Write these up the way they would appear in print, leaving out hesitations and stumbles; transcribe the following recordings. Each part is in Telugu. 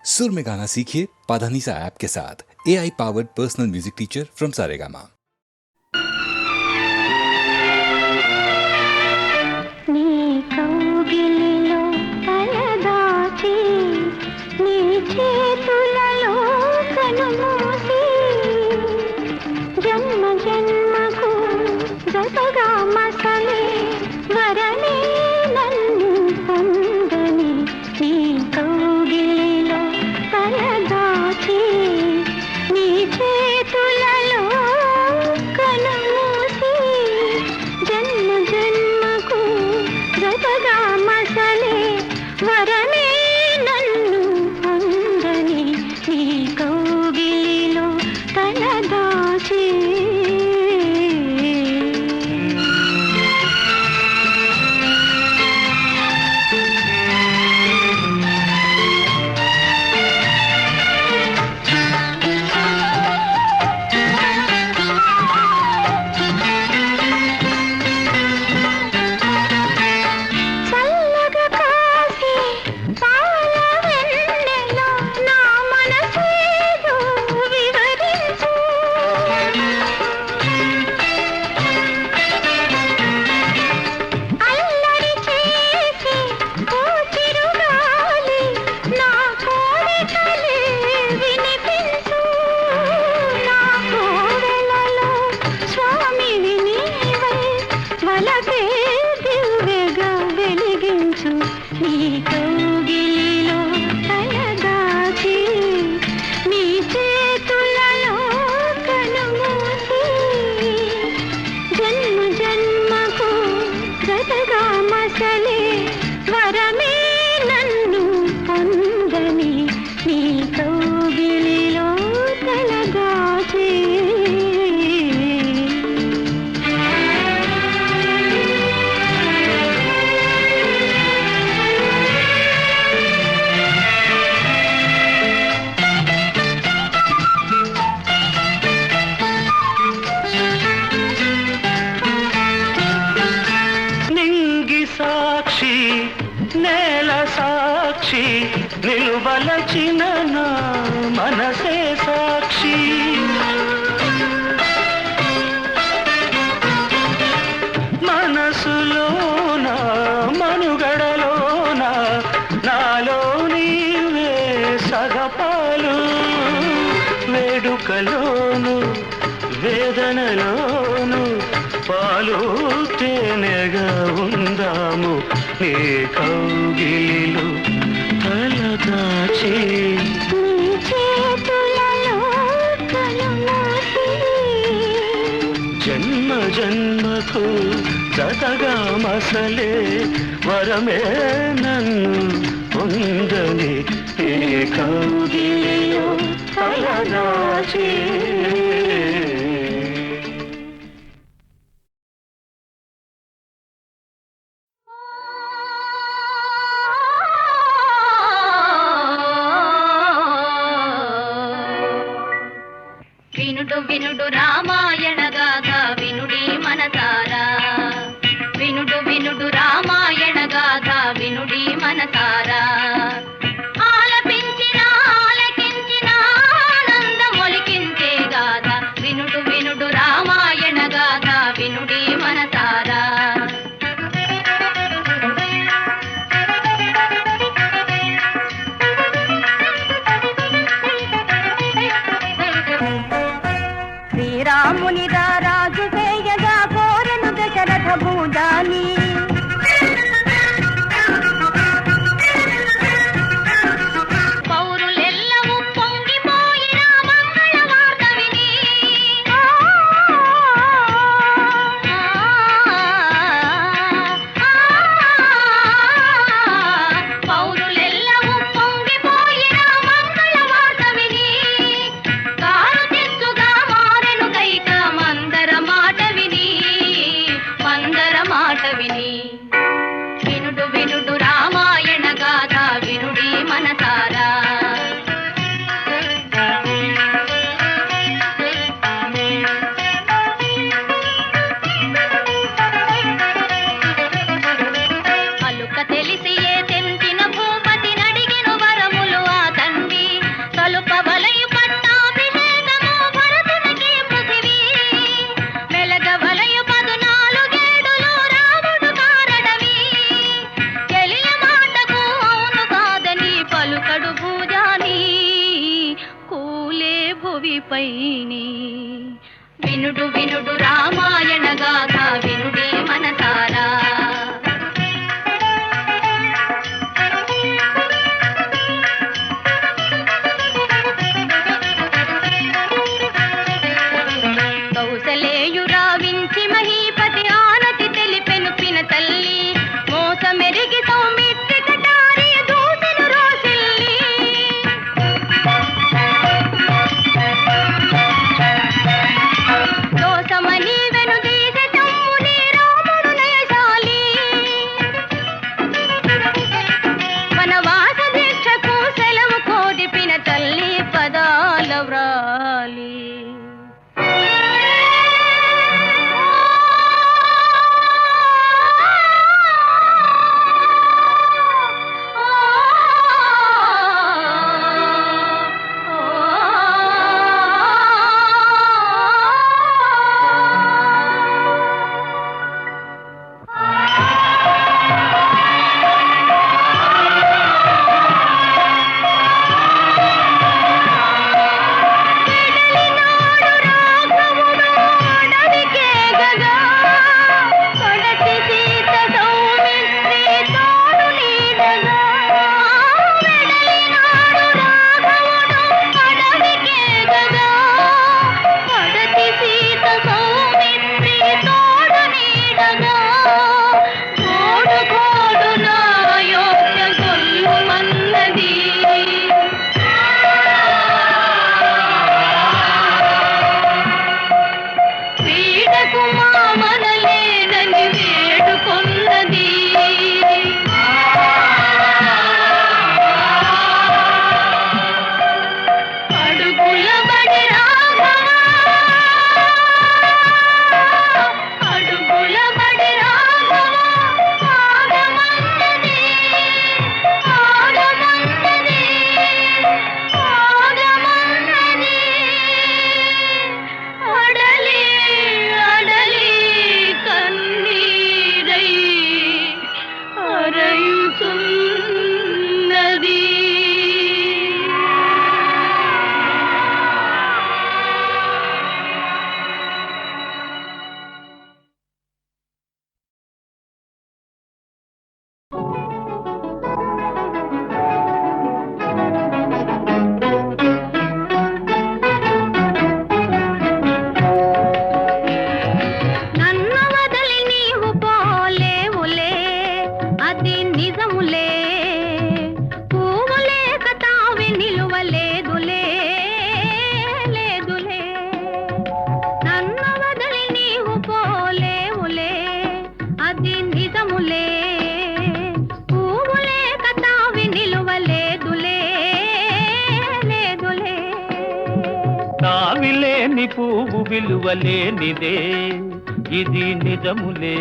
सुर में गाना सीखिए पाधानीसा ऐप के साथ। AI powered personal music teacher from Saregama. నిలువలచిన నా మనసే సాక్షి మనసులోన మనుగడలోన నాలో నీవే సగపాలు వేడుకలోను వేదనలోను పాలు తేనెగా ఉందాము నీ కౌగిలిలో తలదాచి జన్మ జన్మకు జతగా మసలే వరమే నన్ను పొందని ఈ కౌగిలిలో తలదాచి వినుడు రామాయణ గాథ వినుడి మనసారా వినుడు రామాయణ గాథ వినుడి మనసారా ఆలపించిన ఆలకించిన ఆనందమొలికించే గాథ వినుడు రామాయణ గాథ వినుడి మనసారా శ్రీరాముని రాజు చేయగా కోరను దశరథ భూజాని కడు భుజాని కూలే భువిపైని వినుడు వినుడు రామాయణ గాథ వినుడి మనసారా కౌసలేయురా వించి మహీపతి ఆనతి తెలిపెను పిన తల్లి మోసమెరిగి సౌమిత్రి కటారి దూసెను రోసిల్లి దోసమని వెనుదీస తమ్ముని రాముడు నయశాలి వనవాస దీక్షకు సెలవు కోరి పిన తల్లి పదాల వ్రాలి తావిలేని పువ్వు విలువలేనిదే ఇది నిజములే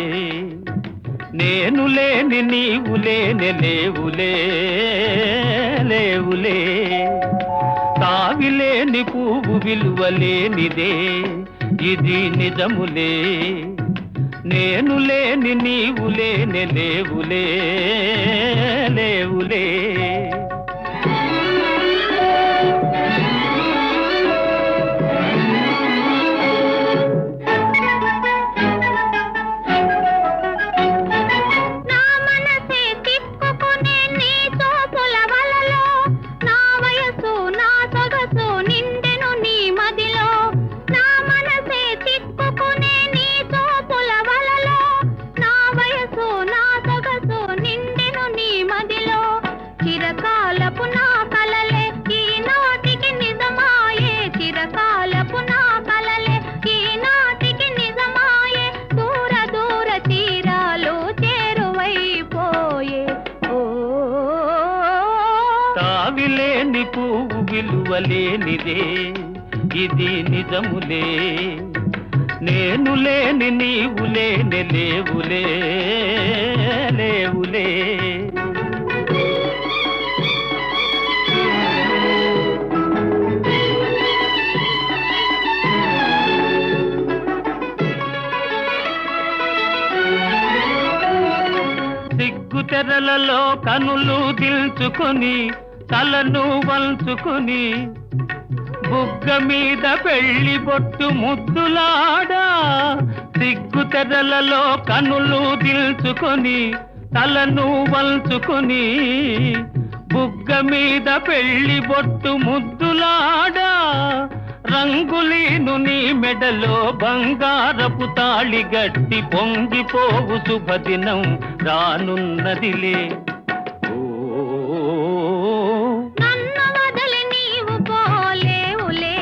నేను లేని నీవు లేని లేవులే లేవులే తావిలేని పువ్వు విలువలేనిదే ఇది నిజములే నేను లేని నీవు లేని లేవులే లేవులే తావిలేని పువ్వు విలువలేనిదే ఇది నిజములే నేను లేని నీవు లేని లేవులే లేవులే సిగ్గు తెరలలో కనులు దిల్చుకొని తలను వంచుకుని బుగ్గ మీద పెళ్లి బొట్టు ముద్దులాడా సిగ్గు తెరలలో కనులు దిల్చుకొని తలను వంచుకొని బుగ్గ మీద పెళ్లి బొట్టు ముద్దులాడా రంగులీను నీ మెడలో బంగారపు తాళి గట్టి పొంగిపోవు శుభదినం రానున్నదిలే. నన్ను వదిలి నీవు పోలేవులే,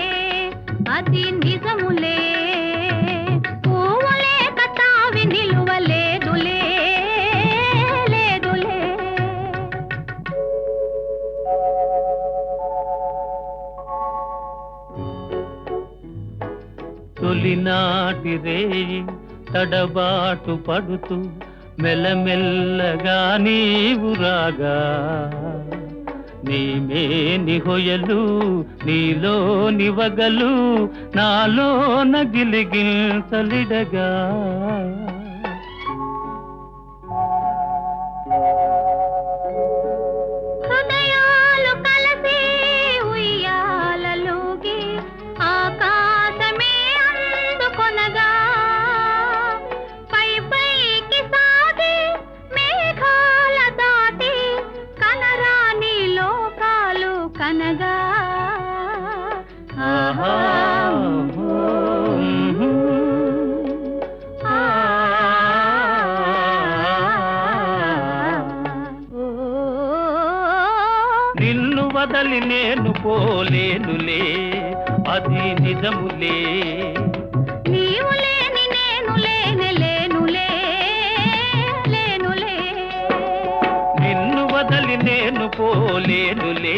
అది నిజములే. పువ్వులే కతావి నిలువలేదులే, లేదులే. తొలినాటి రేయి తడబాటు పడుతూ మెల్లమెల్లగా నీవు రాగా నీమే నిహొయలు నీలో నివగలు నాలో నగిలిగిల్తలిడగా హృదయాలు కలిసి ఉయ్యాలలోకి ఆకాశమే అందుకొనగా పై పైకి సాగి మేఘాల దాటి కనరాని లోకాలు కనగా. ఆహా నిన్ను వదలి నేను పోలేనులే, అది నిజములే. నీవు లేని నేను లేనే లేనులే, లేనులే. నిన్ను వదలి నేను పోలేనులే,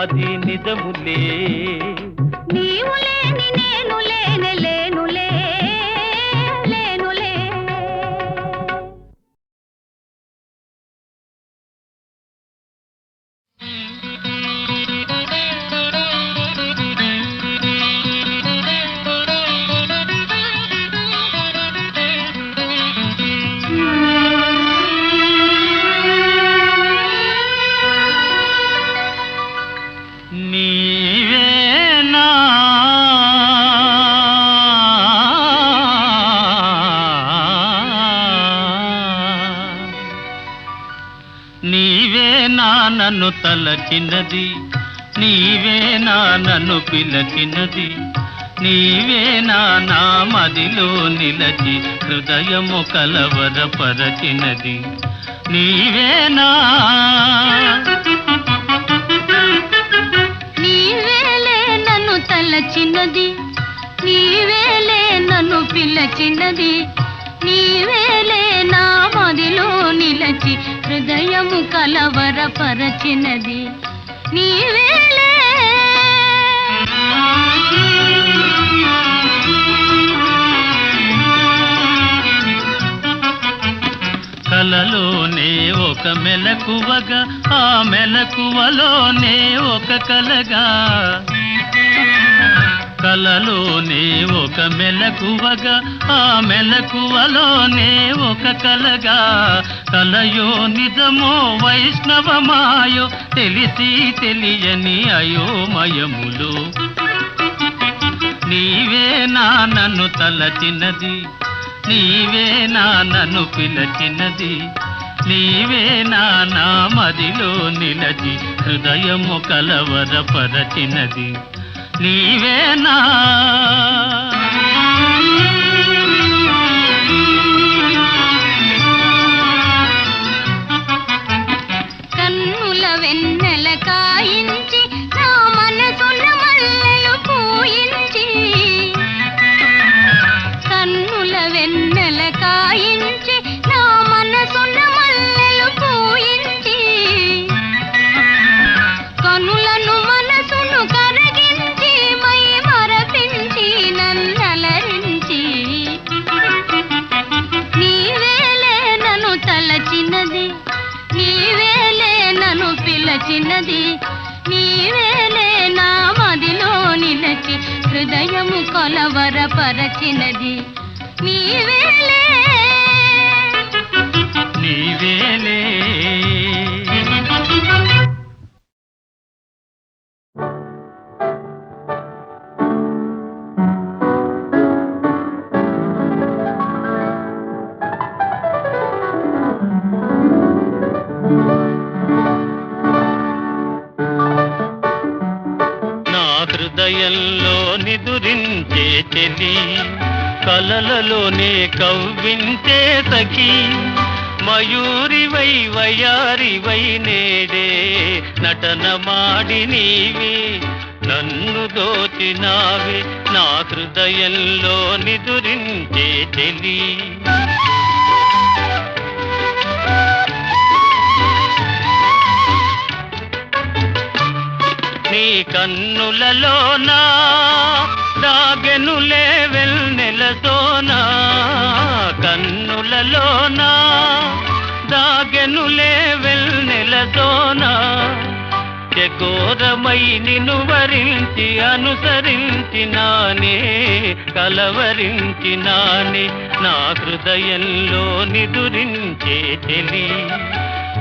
అది నిజములే. నీవు లేని నేను లేనే లేనులే, లేనులే. నీవేనా నీవేనా నన్ను తలచినది, నీవేనా నన్ను పిలచినది, నీవేనా నా మదిలో నిలచి హృదయము కలవరపరచినది, నీవేనా నీవేలే నన్ను తలచినది, నీవేలే నన్ను పిలచినది, నీవేలే నా మదిలో నిలచి హృదయము కలవరపరచినది, నీవేలే. కలలోనే ఒక మెలకువగా, ఆ మెలకువలోనే ఒక కలగా, కలలోనే ఒక మెలకువగా, ఆ మెలకువలోనే ఒక కలగా, కలయో నిజమో వైష్ణవమాయో తెలిసి తెలియని అయోమయములు. నీవేనా నన్ను తలచినది, నీవేనా నన్ను పిలచినది, నీవేనా నా మదిలో నిలచి హృదయము కలవరపరచినది, నీవేనా. కన్నుల వెన్నెల కాయించి నా మనసున మల్లెలు పూయించి, కన్నుల వెన్నెల కాయించి నా మనసున మల్లెలు పూయించి, కనులను మనసును కరగించి మై మరపించి నన్నలరించి, నీవేలే నన్ను తలచినది, నీవేలే నన్ను పిలచినది, నీవేలే నా మదిలో నిలచి హృదయము కొలవరపరచినది, నీవేలే. నీవేలే హృదయంలో నిదురించే చెలి కలలలోనే కవ్వించే సఖీ మయూరివై వయారివై నేడే నటన మాడి నీవే నన్ను దోచినావే నా హృదయంలో నిదురించే చెలి నీ కన్నులలోనా దాగెనులే వెన్నెలతోనా కన్నులలోనా దాగెనులే వెన్నెలతోనా చకోరమై నిన్ను వరించి అనుసరించినానే కలవరించినానే నా హృదయంలో నిదురించే చెలి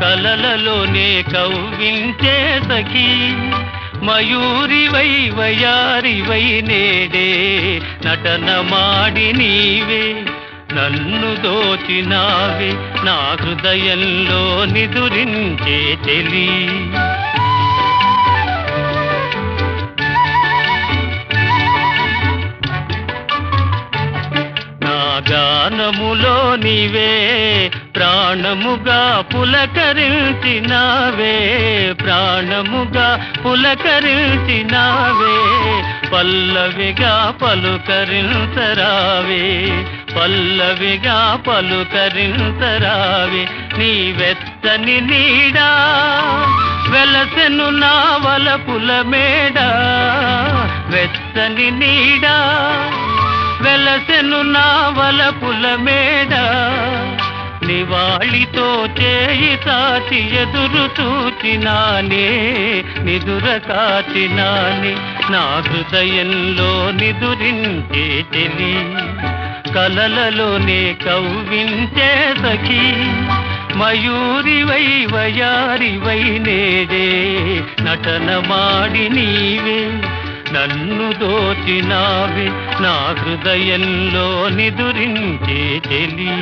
కలలలోనే కవ్వించే సఖీ మయూరివై వయారివై నేడే నటన మాడి నీవే నన్ను దోచినావే నా హృదయంలో నిదురించే చెలి గానములో నీవే ప్రాణముగా పులకరించినావే ప్రాణముగా పులకరించినావే పల్లవిగా పలుకరించరావే పల్లవిగా పలుకరించరావే నీ వెచ్చని నీడా వెలసెను నా వలపుల మేడ వెచ్చని నీడా వెలసెను నా వలపుల మేడ నివాళితో చేయి తాచి ఎదురు చూచినానే నిదుర కాచినానే నా హృదయంలో నిదురించే చెలి కలలలోనే కవ్వించే సఖీ మయూరివై వయారివై నేడే నటన మాడి నీవే నన్ను దోచినావే నా హృదయంలో నిదురించే చెలి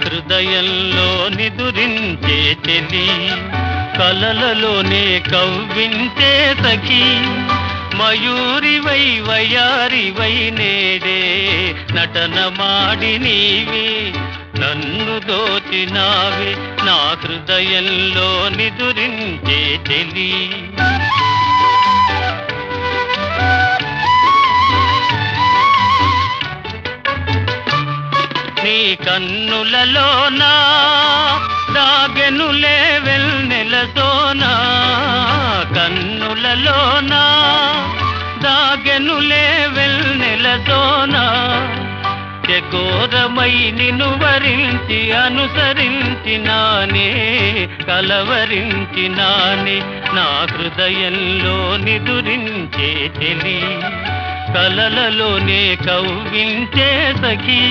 హృదయంలో నిదురించే చెలి కలలలోనే కవ్వించే సఖీ మయూరివై వయారివై నేడే నటన మాడి నీవే నన్ను దోచినావే నా హృదయంలో నిదురించే చెలి నీ కన్నులలోనా దాగెనులే వెన్నెలతోనా కన్నులలోనా దాగెనులే వెన్నెలతోనా చకోరమై నిన్ను వరించి అనుసరించినానే కలవరించినానే నా హృదయంలో నిదురించే చెలి కలలలోనే కవ్వించే సఖీ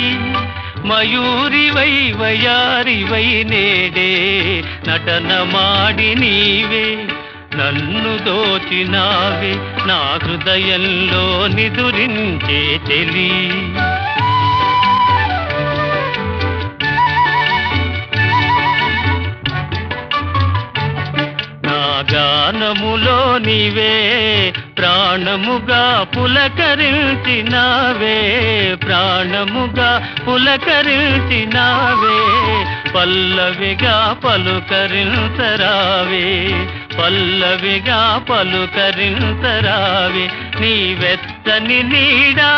మయూరివై వయారివై నేడే నటన మాడి నీవే నన్ను దోచినావే నా హృదయంలో నిదురించే చెలి గానములో నీవే ప్రాణముగా పులకరించినావే ప్రాణముగా పులకరించినావే పల్లవిగా పలుకరించరావే పల్లవిగా పలుకరించరావే నీ వెచ్చని నీడా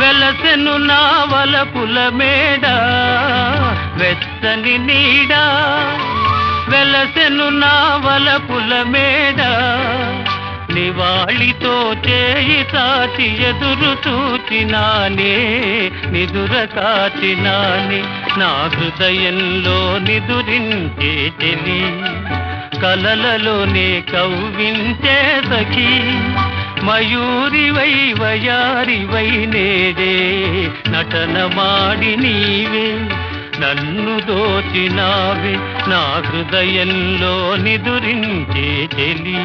వెలసెను నా వలపుల మేడ వెచ్చని నీడా వెలసెను నా వలపుల మేడ నివాళితో చేయి తాచి ఎదురు చూచినానే నిదుర కాచినానే నా హృదయంలో నిదురించే చెలి కలలలోనే కవ్వించే సఖీ మయూరివై వయారివై నేడే నటన మాడి నీవే నన్ను దోచినావే నా హృదయంలో నిదురించే చెలి.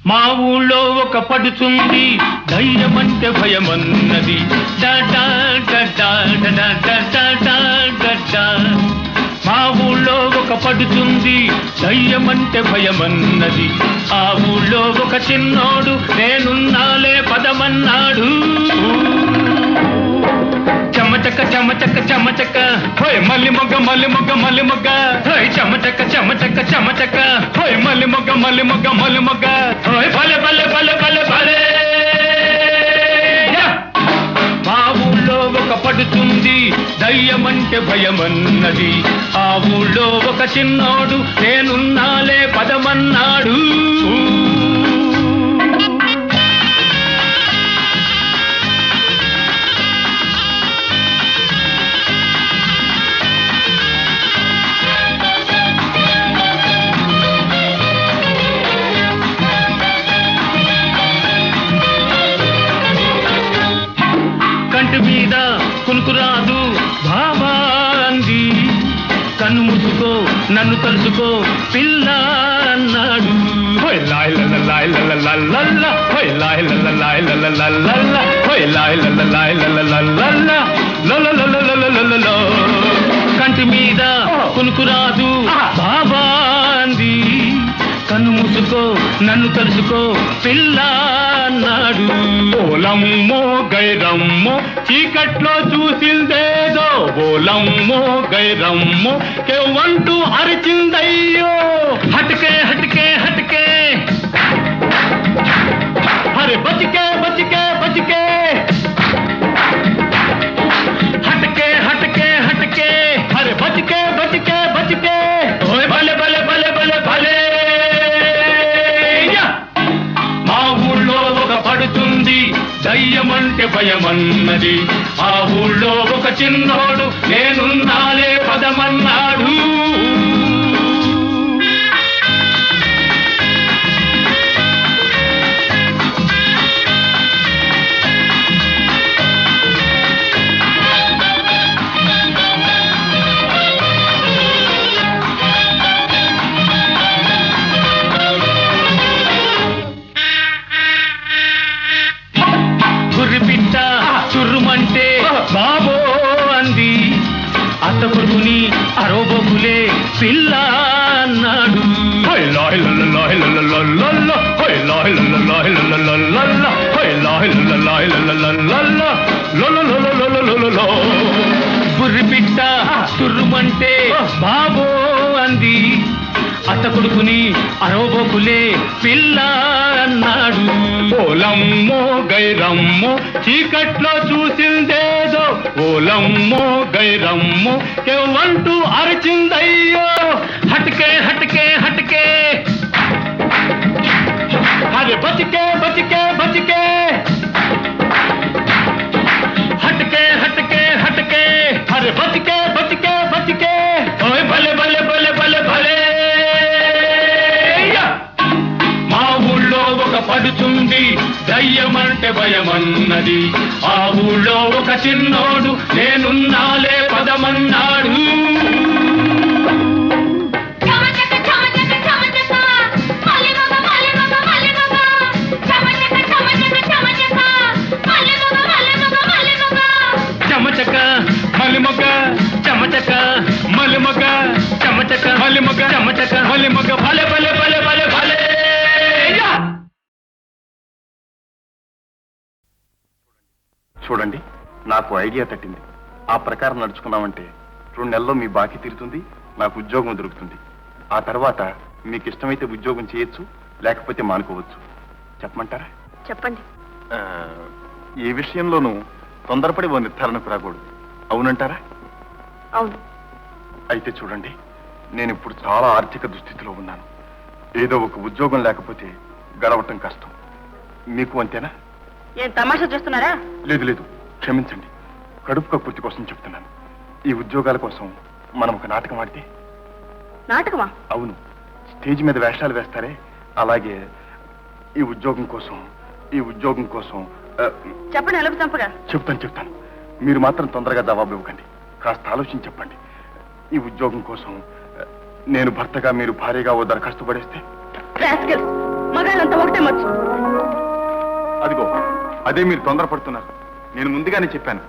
మా ఊళ్ళో ఒక పడుతుంది ధైర్యమంటే భయమన్నది. మా ఊళ్ళో ఒక పడుతుంది ధైర్యమంటే భయమన్నది. ఆ ఊళ్ళో ఒక చిన్నోడు నేనున్నాలే పదమన్నాడు. చెమచక్క చెమచక్క చెమచక్క హోయ్ మల్లి మొగ్గ మల్లి మొగ్గ మల్లి మొగ్గ హోయ్ చెమచక్క చెమచక్క చెమచక్క హోయ్ మల్లి మొగ్గ మల్లి మొగ్గ మల్లి మొగ్గ హోయ్ భలే భలే భలే భలే భలే. మా ఊళ్ళో ఒక పడుతుంది దయ్యమంటే భయమన్నది. ఆ ఊళ్ళో ఒక చిన్నోడు నేనున్నాలే పదమన్నాడు. కంటి మీద కునుకు రాదు బాబా అంది. కన్ను మూసుకో నన్ను తలుసుకో పిల్ల అన్నాడు. హోయ్ లాయ్ లల్ల లాయ్ లల్ల లల్ల హోయ్ లాయ్ లల్ల లాయ్ లల్ల లల్ల హోయ్ లాయ్ లల్ల లాయ్ లల్ల లల్ల లల్ల. కంటి మీద కునుకు రాదు బాబా అంది. కన్ను మూసుకో నన్ను తలుసుకో పిల్ల అన్నాడు. ఓలమ్మో గైరమ్మో చీకట్లో చూసిందేదో ఓలమ్మో గైరమ్మో కేవంటూ అరిచిందయ్యో. హటకే హటకే హటకే అరే బచికే బచికే బచికే హటకే హటకే హటకే అరే బచికే బచికే బచికే ఓయ్ భలే భలే భలే భలే భలే. మా ఊళ్ళో ఒక పడుతుంది దయ్యమంటే భయమన్నది. ఆ ఊళ్ళో ఒక చిన్నోడు నేనున్నాలే పదమన్నాడు. గుర్రిపిట్ట చుర్రుమంటే బాబో అంది. అత్త కొడుకుని అరోబోకులే పిల్ల అన్నాడు. హోయ్ లాయ్ లల్ల లాయ్ లల్ల లల్ల హోయ్ లాయ్ లల్ల లాయ్ లల్ల లల్ల హోయ్ లాయ్ లల్ల లాయ్ లల్ల లల్ల. గుర్రిపిట్ట చుర్రుమంటే బాబో అంది. అత్త కొడుకుని అరోబోకులే పిల్ల అన్నాడు. ఓలమ్మో గైరమ్మో చీకట్లో చూసిందేదో ఓలమ్మో గైరమ్మో కేవంటూ అరిచిందయ్యో. హటకే హటకే హటకే అరే బచికే బచికే బచికే హటకే హటకే హటకే అరే బచికే బచికే బచికే ఓయ్ భలే భలే అంటే భయమన్నది. ఆ ఊళ్ళో ఒక చిన్నోడు నేనున్నాలే పదమన్నాడు. చమచక మలిమొగ చమచక మలిమొగ చమచక మలిమొగ చమచక మలిమొగ భలే భలే భలే భలే భలే. చూడండి, నాకు ఐడియా తట్టింది. ఆ ప్రకారం నడుచుకున్నామంటే 2 నెలల్లో మీ బాకీ తీరుతుంది, నాకు ఉద్యోగం దొరుకుతుంది. ఆ తర్వాత మీకు ఇష్టమైతే ఉద్యోగం చేయొచ్చు, లేకపోతే మానుకోవచ్చు. చెప్పమంటారా? చెప్పండి. ఏ విషయంలోనూ తొందరపడి ఓ నిర్ధారణకు రాకూడదు. అవునంటారా? అవును. అయితే చూడండి, నేను ఇప్పుడు చాలా ఆర్థిక దుస్థితిలో ఉన్నాను. ఏదో ఒక ఉద్యోగం లేకపోతే గడవటం కష్టం. మీకు అంతేనా? ఏం తమాషా చేస్తున్నారా? లేదు లేదు, క్షమించండి. కడుపు కక్కుర్తి కోసం చెప్తున్నాను. ఈ ఉద్యోగాల కోసం మనం ఒక నాటకం ఆడితే? నాటకమా? అవును, స్టేజ్ మీద వేషాలు వేస్తారే, అలాగే ఈ ఉద్యోగం కోసం చెప్పండి. ఎలుపు చంపగా చెప్తాను. మీరు మాత్రం తొందరగా జవాబు ఇవ్వకండి. కాస్త ఆలోచించి చెప్పండి. ఈ ఉద్యోగం కోసం నేను భర్తగా, మీరు భార్యగా ఓ దరఖాస్తు పడేస్తే? మగాళ్ళంతా ఒకటే మచ్చు. అదిగో, అదే మీరు తొందరపడుతున్నారు. నేను ముందుగానే చెప్పాను,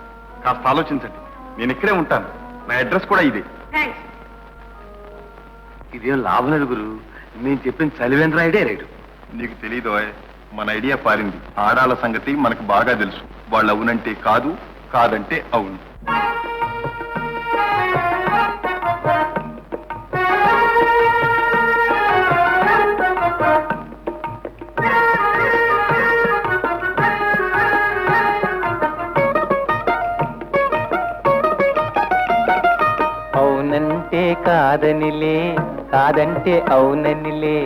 కాస్త ఆలోచించండి. నేను ఇక్కడే ఉంటాను. నా అడ్రస్ కూడా ఇదే. థ్యాంక్స్. ఇదేం లాభం లేదు గురు. నేను చెప్పిన చలివేంద్ర ఐడియా రేటు. నీకు తెలీదు, మన ఐడియా పారింది. ఆడాల సంగతి మనకు బాగా తెలుసు. వాళ్ళు అవునంటే కాదు, కాదంటే అవును. అవునంటే కాదనిలే, కాదంటే అవుననిలే.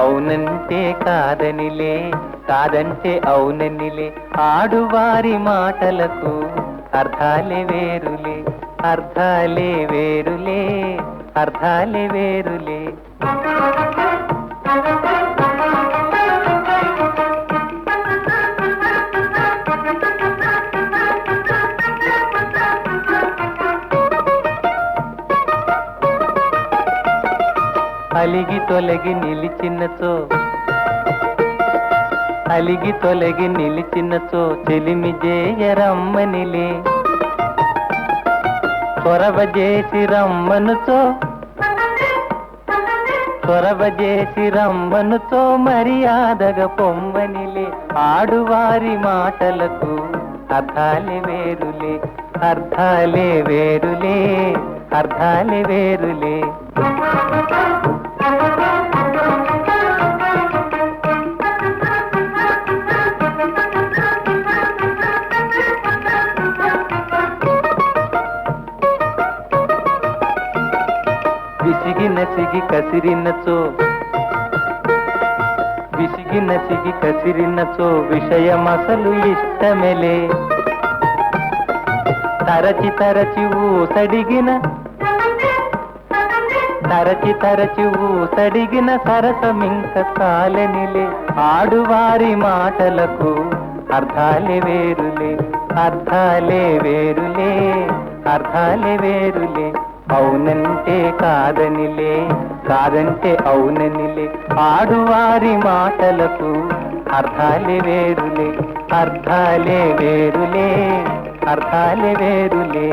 అవునంటే కాదనిలే, కాదంటే అవుననిలే. ఆడువారి మాటలకు అర్థాలే వేరులే, అర్థాలే వేరులే, అర్థాలే వేరులే. అలిగి తొలగి నిలిచినచో, అలిగి తొలగి నిలిచినచో చెలిమి జేయరమ్మనిలే. చొరవ చేసి రమ్మనుచో, చొరవ చేసి రమ్మనుచో మర్యాదగా పొమ్మనిలే. ఆడువారి మాటలకు అర్థాలే వేరులే, అర్థాలే వేరులే, అర్థాలే వేరులే. విసిగి నసిగి కసిరినచో, విసిగి నసిగి కసిరినచో విషయమసలు ఇష్టమెలే. తరచి తరచి ఊసడిగిన, తరచి తరచి ఊసడిగిన సరసమింక కాలనిలే. ఆడువారి మాటలకు అర్థాలే వేరులే, అర్థాలే వేరులే, అర్థాలే వేరులే. అవునంటే కాదనిలే, కాదంటే అవుననిలే. ఆడువారి మాటలకు అర్థాలే వేరులే, అర్థాలే వేరులే, అర్థాలే వేరులే.